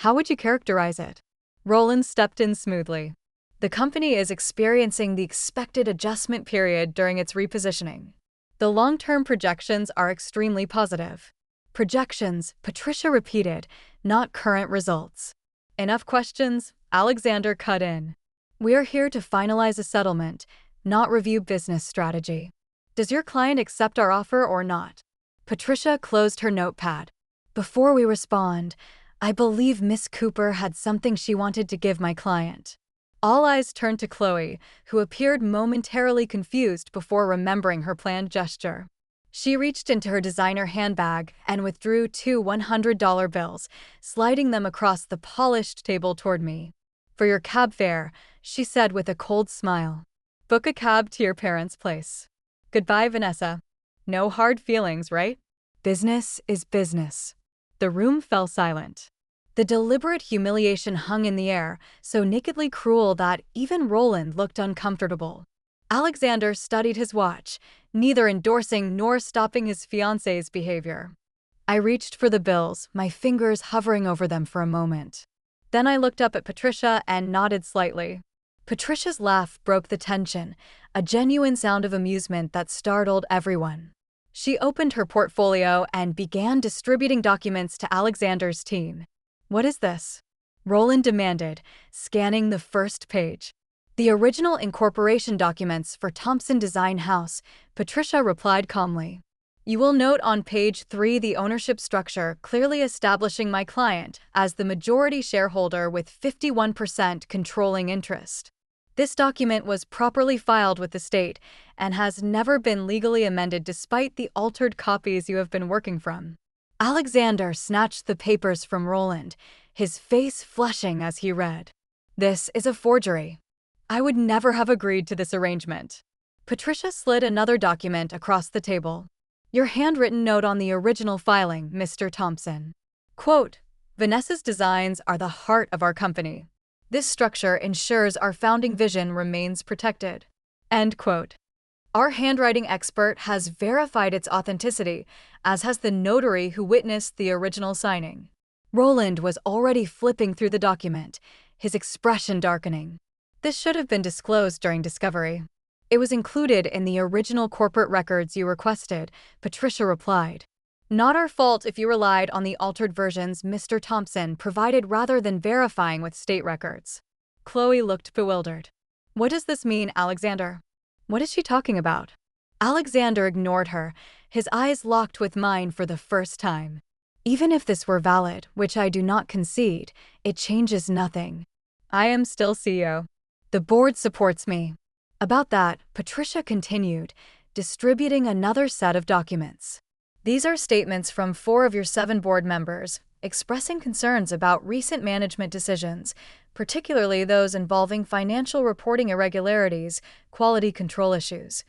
Speaker 1: How would you characterize it?" Roland stepped in smoothly. "The company is experiencing the expected adjustment period during its repositioning. The long-term projections are extremely positive." "Projections," Patricia repeated, "not current results." "Enough questions," Alexander cut in. "We are here to finalize a settlement, not review business strategy. Does your client accept our offer or not?" Patricia closed her notepad. "Before we respond, I believe Miss Cooper had something she wanted to give my client." All eyes turned to Chloe, who appeared momentarily confused before remembering her planned gesture. She reached into her designer handbag and withdrew 2 $100 bills, sliding them across the polished table toward me. "For your cab fare," she said with a cold smile. "Book a cab to your parents' place. Goodbye, Vanessa. No hard feelings, right? Business is business." The room fell silent. The deliberate humiliation hung in the air, so nakedly cruel that even Roland looked uncomfortable. Alexander studied his watch, neither endorsing nor stopping his fiancée's behavior. I reached for the bills, my fingers hovering over them for a moment. Then I looked up at Patricia and nodded slightly. Patricia's laugh broke the tension, a genuine sound of amusement that startled everyone. She opened her portfolio and began distributing documents to Alexander's team. "What is this?" Roland demanded, scanning the first page. "The original incorporation documents for Thompson Design House," Patricia replied calmly. "You will note on page 3 the ownership structure clearly establishing my client as the majority shareholder with 51% controlling interest. This document was properly filed with the state and has never been legally amended despite the altered copies you have been working from." Alexander snatched the papers from Roland, his face flushing as he read. "This is a forgery. I would never have agreed to this arrangement." Patricia slid another document across the table. "Your handwritten note on the original filing, Mr. Thompson. Quote, Vanessa's designs are the heart of our company. This structure ensures our founding vision remains protected. End quote. Our handwriting expert has verified its authenticity, as has the notary who witnessed the original signing. Roland was already flipping through the document, his expression darkening. This should have been disclosed during discovery. It was included in the original corporate records you requested, Patricia replied. Not our fault if you relied on the altered versions Mr. Thompson provided rather than verifying with state records. Chloe looked bewildered. What does this mean, Alexander? What is she talking about? Alexander ignored her, his eyes locked with mine for the first time. Even if this were valid, which I do not concede, it changes nothing. I am still CEO. The board supports me. About that, Patricia continued, distributing another set of documents. These are statements from 4 of your 7 board members, expressing concerns about recent management decisions, particularly those involving financial reporting irregularities, quality control issues,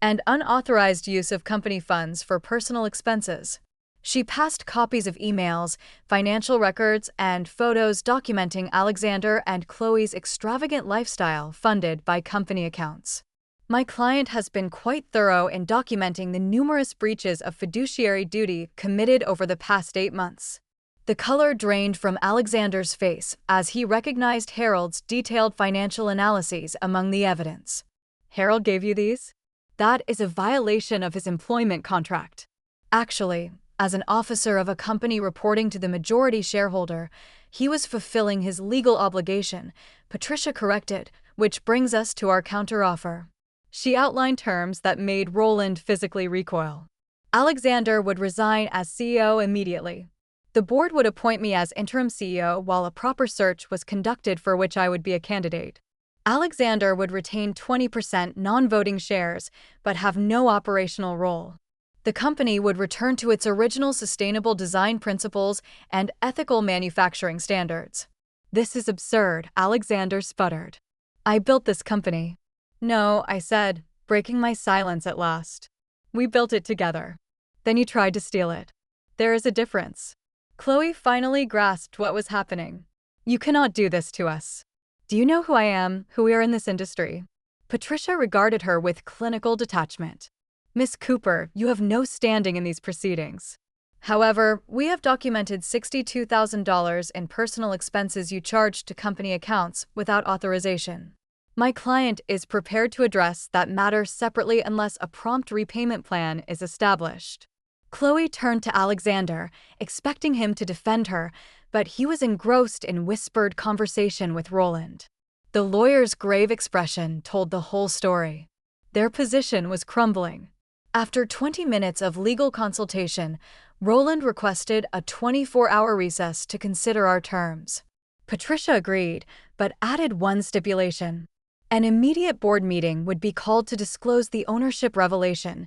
Speaker 1: and unauthorized use of company funds for personal expenses. She passed copies of emails, financial records, and photos documenting Alexander and Chloe's extravagant lifestyle funded by company accounts. My client has been quite thorough in documenting the numerous breaches of fiduciary duty committed over the past 8 months. The color drained from Alexander's face as he recognized Harold's detailed financial analyses among the evidence. Harold gave you these? That is a violation of his employment contract. Actually, as an officer of a company reporting to the majority shareholder, he was fulfilling his legal obligation, Patricia corrected, which brings us to our counteroffer. She outlined terms that made Roland physically recoil. Alexander would resign as CEO immediately. The board would appoint me as interim CEO while a proper search was conducted for which I would be a candidate. Alexander would retain 20% non-voting shares, but have no operational role. The company would return to its original sustainable design principles and ethical manufacturing standards. This is absurd, Alexander sputtered. I built this company. No, I said, breaking my silence at last. We built it together. Then you tried to steal it. There is a difference. Chloe finally grasped what was happening. You cannot do this to us. Do you know who I am, who we are in this industry? Patricia regarded her with clinical detachment. Miss Cooper, you have no standing in these proceedings. However, we have documented $62,000 in personal expenses you charged to company accounts without authorization. My client is prepared to address that matter separately unless a prompt repayment plan is established. Chloe turned to Alexander, expecting him to defend her, but he was engrossed in whispered conversation with Roland. The lawyer's grave expression told the whole story. Their position was crumbling. After 20 minutes of legal consultation, Roland requested a 24-hour recess to consider our terms. Patricia agreed, but added one stipulation. An immediate board meeting would be called to disclose the ownership revelation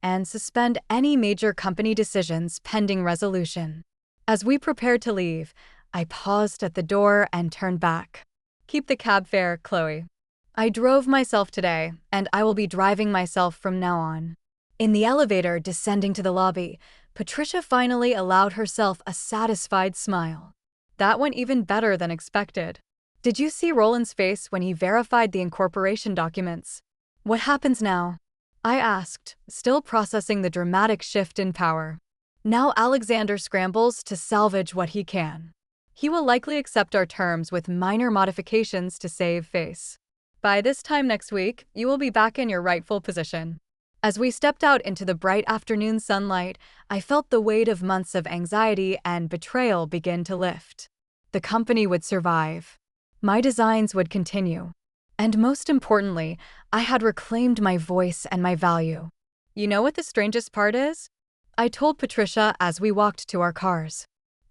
Speaker 1: and suspend any major company decisions pending resolution. As we prepared to leave, I paused at the door and turned back. Keep the cab fare, Chloe. I drove myself today, and I will be driving myself from now on. In the elevator descending to the lobby, Patricia finally allowed herself a satisfied smile. That went even better than expected. Did you see Roland's face when he verified the incorporation documents? What happens now? I asked, still processing the dramatic shift in power. Now Alexander scrambles to salvage what he can. He will likely accept our terms with minor modifications to save face. By this time next week, you will be back in your rightful position. As we stepped out into the bright afternoon sunlight, I felt the weight of months of anxiety and betrayal begin to lift. The company would survive. My designs would continue. And most importantly, I had reclaimed my voice and my value. You know what the strangest part is? I told Patricia as we walked to our cars.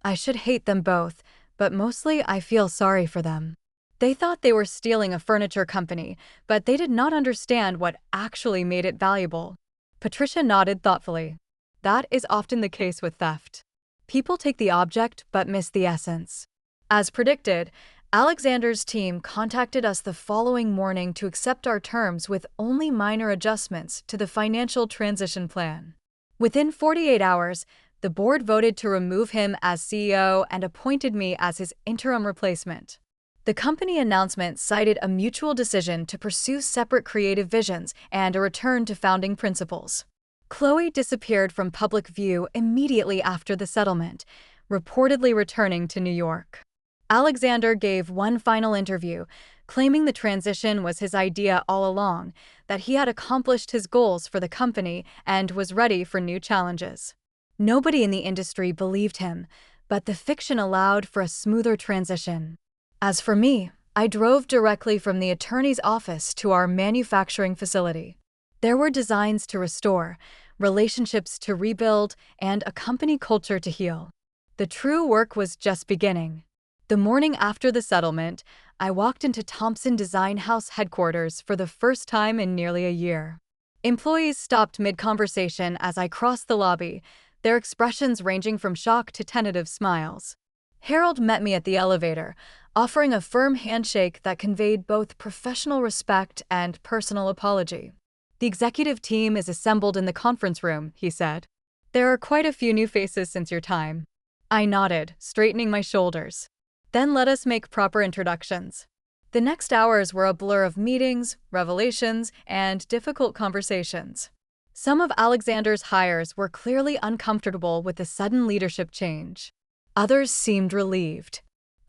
Speaker 1: I should hate them both, but mostly I feel sorry for them. They thought they were stealing a furniture company, but they did not understand what actually made it valuable. Patricia nodded thoughtfully. That is often the case with theft. People take the object but miss the essence. As predicted, Alexander's team contacted us the following morning to accept our terms with only minor adjustments to the financial transition plan. Within 48 hours, the board voted to remove him as CEO and appointed me as his interim replacement. The company announcement cited a mutual decision to pursue separate creative visions and a return to founding principles. Chloe disappeared from public view immediately after the settlement, reportedly returning to New York. Alexander gave one final interview, claiming the transition was his idea all along, that he had accomplished his goals for the company and was ready for new challenges. Nobody in the industry believed him, but the fiction allowed for a smoother transition. As for me, I drove directly from the attorney's office to our manufacturing facility. There were designs to restore, relationships to rebuild, and a company culture to heal. The true work was just beginning. The morning after the settlement, I walked into Thompson Design House headquarters for the first time in nearly a year. Employees stopped mid-conversation as I crossed the lobby, their expressions ranging from shock to tentative smiles. Harold met me at the elevator, offering a firm handshake that conveyed both professional respect and personal apology. "The executive team is assembled in the conference room," he said. "There are quite a few new faces since your time." I nodded, straightening my shoulders. "Then let us make proper introductions." The next hours were a blur of meetings, revelations, and difficult conversations. Some of Alexander's hires were clearly uncomfortable with the sudden leadership change. Others seemed relieved.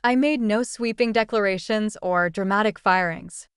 Speaker 1: I made no sweeping declarations or dramatic firings.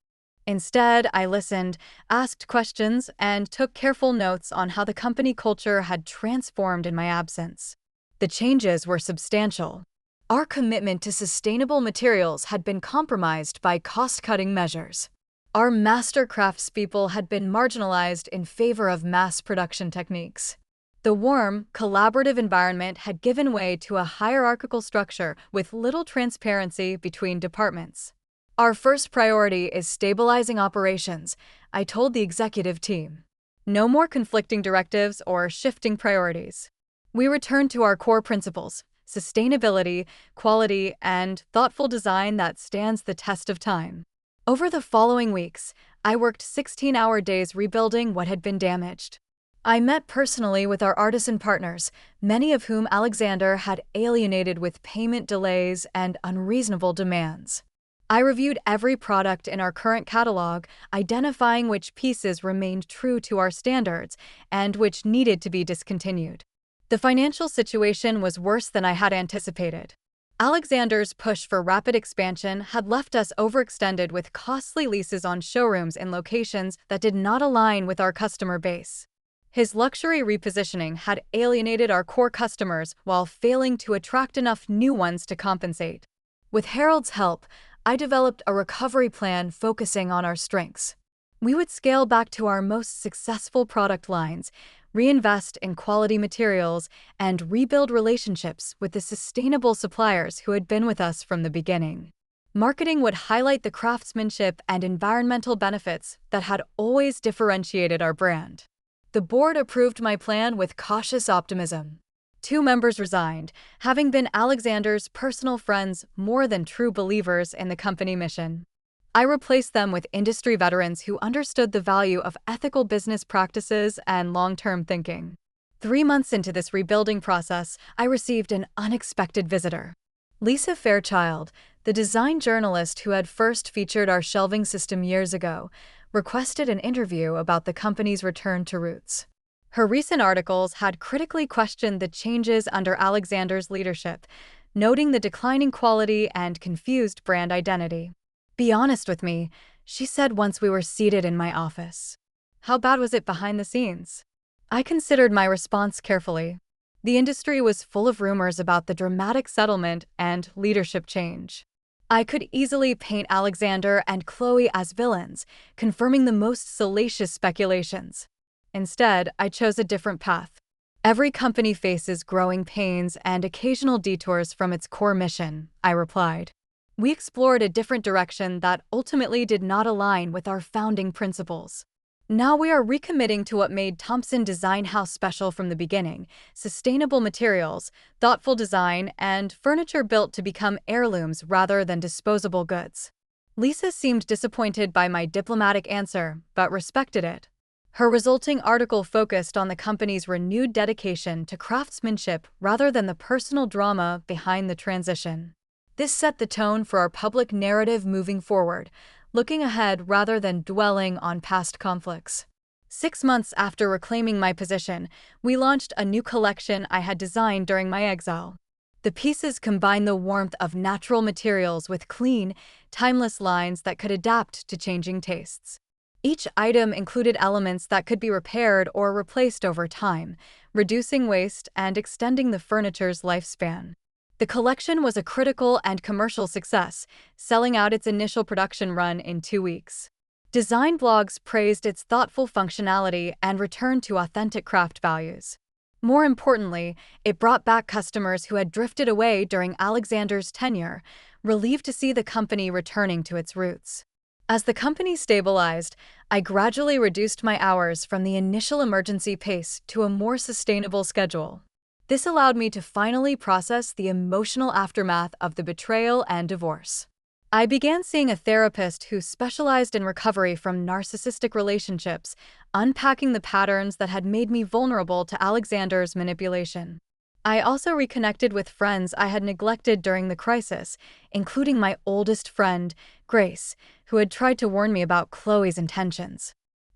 Speaker 1: Instead, I listened, asked questions, and took careful notes on how the company culture had transformed in my absence. The changes were substantial. Our commitment to sustainable materials had been compromised by cost-cutting measures. Our master craftspeople had been marginalized in favor of mass production techniques. The warm, collaborative environment had given way to a hierarchical structure with little transparency between departments. "Our first priority is stabilizing operations," I told the executive team. "No more conflicting directives or shifting priorities." We returned to our core principles: sustainability, quality, and thoughtful design that stands the test of time. Over the following weeks, I worked 16-hour days rebuilding what had been damaged. I met personally with our artisan partners, many of whom Alexander had alienated with payment delays and unreasonable demands. I reviewed every product in our current catalog, identifying which pieces remained true to our standards and which needed to be discontinued. The financial situation was worse than I had anticipated. Alexander's push for rapid expansion had left us overextended with costly leases on showrooms in locations that did not align with our customer base. His luxury repositioning had alienated our core customers while failing to attract enough new ones to compensate. With Harold's help, I developed a recovery plan focusing on our strengths. We would scale back to our most successful product lines, reinvest in quality materials, and rebuild relationships with the sustainable suppliers who had been with us from the beginning. Marketing would highlight the craftsmanship and environmental benefits that had always differentiated our brand. The board approved my plan with cautious optimism. 2 members resigned, having been Alexander's personal friends more than true believers in the company mission. I replaced them with industry veterans who understood the value of ethical business practices and long-term thinking. 3 months into this rebuilding process, I received an unexpected visitor. Lisa Fairchild, the design journalist who had first featured our shelving system years ago, requested an interview about the company's return to roots. Her recent articles had critically questioned the changes under Alexander's leadership, noting the declining quality and confused brand identity. "Be honest with me," she said once we were seated in my office. How bad was it behind the scenes? I considered my response carefully. The industry was full of rumors about the dramatic settlement and leadership change. I could easily paint Alexander and Chloe as villains, confirming the most salacious speculations. Instead, I chose a different path. "Every company faces growing pains and occasional detours from its core mission," I replied. We explored a different direction that ultimately did not align with our founding principles. Now we are recommitting to what made Thompson Design House special from the beginning: sustainable materials, thoughtful design, and furniture built to become heirlooms rather than disposable goods. Lisa seemed disappointed by my diplomatic answer, but respected it. Her resulting article focused on the company's renewed dedication to craftsmanship rather than the personal drama behind the transition. This set the tone for our public narrative moving forward, looking ahead rather than dwelling on past conflicts. 6 months after reclaiming my position, we launched a new collection I had designed during my exile. The pieces combine the warmth of natural materials with clean, timeless lines that could adapt to changing tastes. Each item included elements that could be repaired or replaced over time, reducing waste and extending the furniture's lifespan. The collection was a critical and commercial success, selling out its initial production run in 2 weeks. Design blogs praised its thoughtful functionality and returned to authentic craft values. More importantly, it brought back customers who had drifted away during Alexander's tenure, relieved to see the company returning to its roots. As the company stabilized, I gradually reduced my hours from the initial emergency pace to a more sustainable schedule. This allowed me to finally process the emotional aftermath of the betrayal and divorce. I began seeing a therapist who specialized in recovery from narcissistic relationships, unpacking the patterns that had made me vulnerable to Alexander's manipulation. I also reconnected with friends I had neglected during the crisis, including my oldest friend, Grace, who had tried to warn me about Chloe's intentions.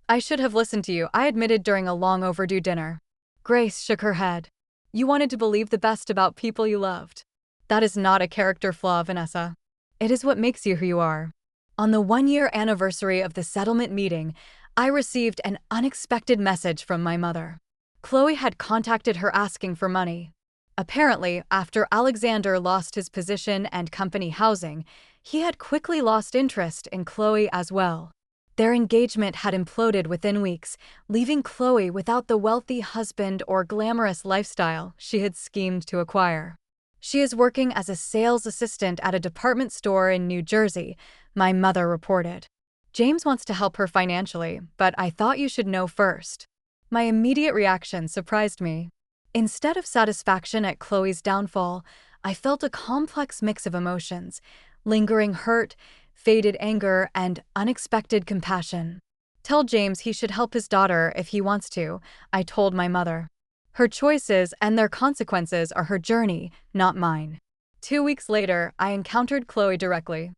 Speaker 1: "I should have listened to you," I admitted during a long overdue dinner. Grace shook her head. "You wanted to believe the best about people you loved. That is not a character flaw, Vanessa. It is what makes you who you are." On the 1-year anniversary of the settlement meeting, I received an unexpected message from my mother. Chloe had contacted her asking for money. Apparently, after Alexander lost his position and company housing, he had quickly lost interest in Chloe as well. Their engagement had imploded within weeks, leaving Chloe without the wealthy husband or glamorous lifestyle she had schemed to acquire. "She is working as a sales assistant at a department store in New Jersey," my mother reported. "James wants to help her financially, but I thought you should know first." My immediate reaction surprised me. Instead of satisfaction at Chloe's downfall, I felt a complex mix of emotions: lingering hurt, faded anger, and unexpected compassion. "Tell James he should help his daughter if he wants to," I told my mother. "Her choices and their consequences are her journey, not mine." 2 weeks later, I encountered Chloe directly.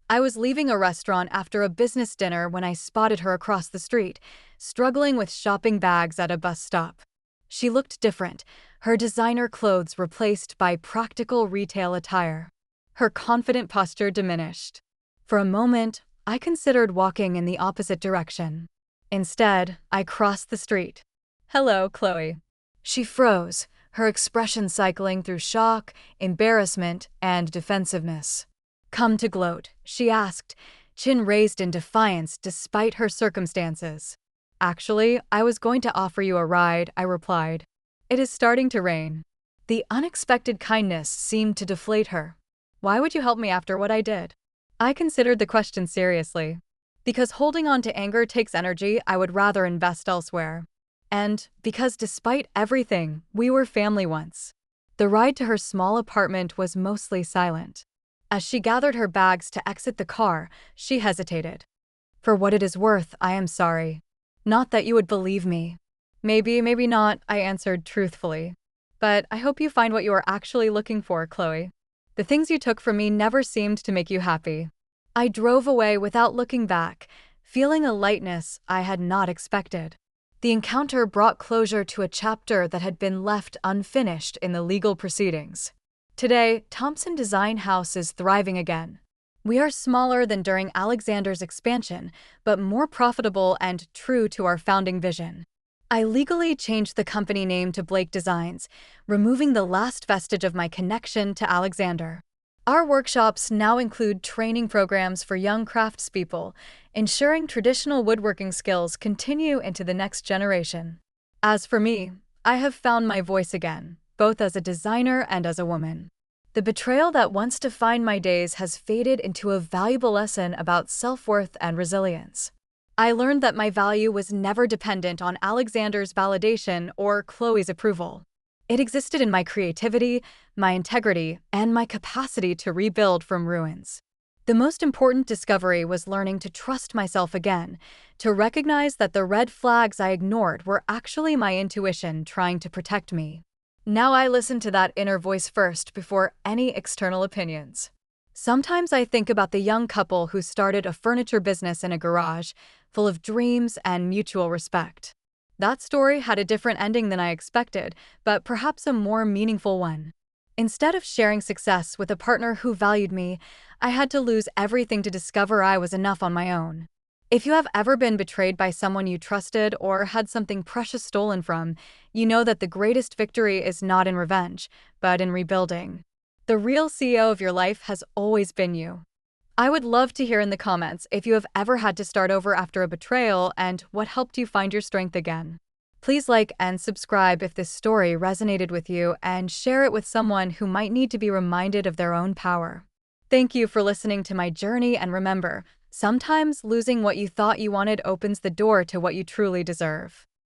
Speaker 1: I was leaving a restaurant after a business dinner when I spotted her across the street, struggling with shopping bags at a bus stop. She looked different, her designer clothes replaced by practical retail attire. Her confident posture diminished. For a moment, I considered walking in the opposite direction. Instead, I crossed the street. "Hello, Chloe." She froze, her expression cycling through shock, embarrassment, and defensiveness. "Come to gloat?" she asked, chin raised in defiance despite her circumstances. "Actually, I was going to offer you a ride," I replied. "It is starting to rain." The unexpected kindness seemed to deflate her. "Why would you help me after what I did?" I considered the question seriously. Because holding on to anger takes energy I would rather invest elsewhere. And because despite everything, we were family once. The ride to her small apartment was mostly silent. As she gathered her bags to exit the car, she hesitated. "For what it is worth, I am sorry. Not that you would believe me." "Maybe, maybe not," I answered truthfully. "But I hope you find what you are actually looking for, Chloe. The things you took from me never seemed to make you happy." I drove away without looking back, feeling a lightness I had not expected. The encounter brought closure to a chapter that had been left unfinished in the legal proceedings. Today, Thompson Design House is thriving again. We are smaller than during Alexander's expansion, but more profitable and true to our founding vision. I legally changed the company name to Blake Designs, removing the last vestige of my connection to Alexander. Our workshops now include training programs for young craftspeople, ensuring traditional woodworking skills continue into the next generation. As for me, I have found my voice again, both as a designer and as a woman. The betrayal that once defined my days has faded into a valuable lesson about self-worth and resilience. I learned that my value was never dependent on Alexander's validation or Chloe's approval. It existed in my creativity, my integrity, and my capacity to rebuild from ruins. The most important discovery was learning to trust myself again, to recognize that the red flags I ignored were actually my intuition trying to protect me. Now I listen to that inner voice first before any external opinions. Sometimes I think about the young couple who started a furniture business in a garage, full of dreams and mutual respect. That story had a different ending than I expected, but perhaps a more meaningful one. Instead of sharing success with a partner who valued me, I had to lose everything to discover I was enough on my own. If you have ever been betrayed by someone you trusted or had something precious stolen from, you know that the greatest victory is not in revenge, but in rebuilding. The real CEO of your life has always been you. I would love to hear in the comments if you have ever had to start over after a betrayal and what helped you find your strength again. Please like and subscribe if this story resonated with you and share it with someone who might need to be reminded of their own power. Thank you for listening to my journey, and remember, sometimes losing what you thought you wanted opens the door to what you truly deserve.